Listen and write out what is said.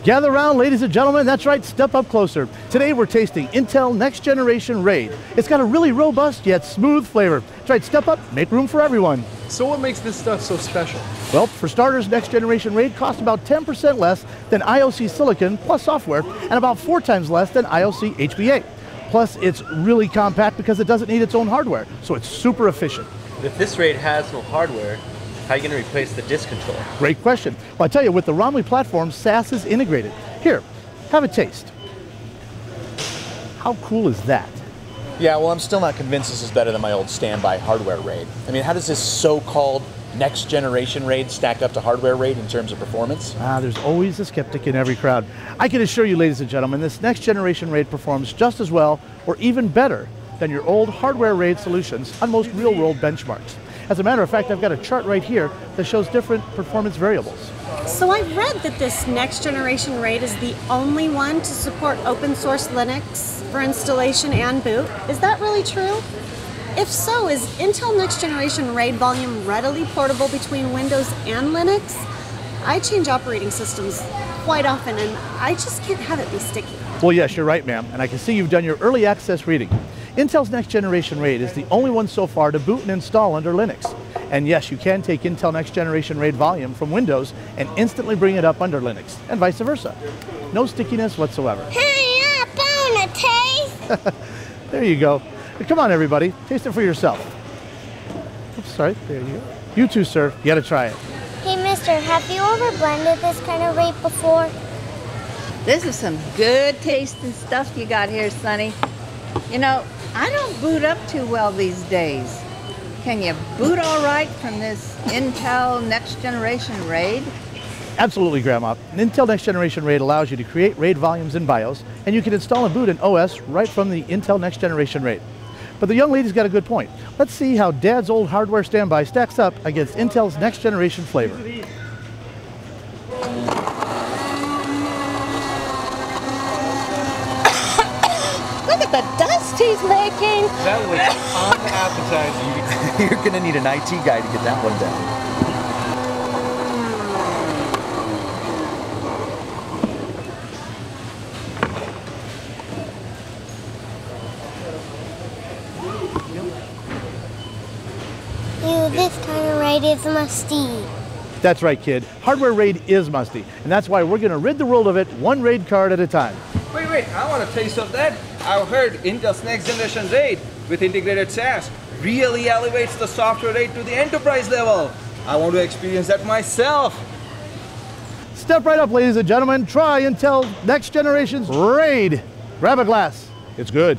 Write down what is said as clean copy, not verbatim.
Gather around, ladies and gentlemen. That's right, step up closer. Today we're tasting Intel Next Generation Raid. It's got a really robust yet smooth flavor. That's right, step up, make room for everyone. So what makes this stuff so special? Well, for starters, Next Generation Raid costs about 10% less than IOC Silicon plus software and about 4 times less than IOC HBA. Plus, it's really compact because it doesn't need its own hardware, so it's super efficient. If this RAID has no hardware, how are you going to replace the disk controller? Great question. Well, I tell you, with the Romley platform, SAS is integrated. Here, have a taste. How cool is that? Yeah, well, I'm still not convinced this is better than my old standby hardware RAID. I mean, how does this so-called next generation RAID stack up to hardware RAID in terms of performance? There's always a skeptic in every crowd. I can assure you, ladies and gentlemen, this next generation RAID performs just as well or even better than your old hardware RAID solutions on most real-world benchmarks. As a matter of fact, I've got a chart right here that shows different performance variables. So I've read that this next generation RAID is the only one to support open source Linux for installation and boot. Is that really true? If so, is Intel Next Generation RAID volume readily portable between Windows and Linux? I change operating systems quite often and I just can't have it be sticky. Well, yes, you're right, ma'am, and I can see you've done your early access reading. Intel's Next Generation RAID is the only one so far to boot and install under Linux. And yes, you can take Intel Next Generation RAID volume from Windows and instantly bring it up under Linux, and vice versa. No stickiness whatsoever. Hurry up, I want to taste. There you go. Come on, everybody, taste it for yourself. Oops, sorry, there you go. You too, sir, you gotta try it. Hey, mister, have you ever blended this kind of RAID before? This is some good tasting stuff you got here, Sonny. You know, I don't boot up too well these days. Can you boot all right from this Intel Next Generation RAID? Absolutely, Grandma. An Intel Next Generation RAID allows you to create RAID volumes in BIOS, and you can install and boot an OS right from the Intel Next Generation RAID. But the young lady's got a good point. Let's see how Dad's old hardware standby stacks up against Intel's Next Generation flavor. Look at the dust he's making. That was unappetizing. You're going to need an IT guy to get that one down. This kind of RAID is musty. That's right, kid. Hardware RAID is musty, and that's why we're going to rid the world of it one RAID card at a time. Wait, I want a taste of that. I've heard Intel's Next Generation RAID with integrated SAS really elevates the software RAID to the enterprise level. I want to experience that myself. Step right up, ladies and gentlemen. Try Intel Next Generation's RAID. Grab a glass. It's good.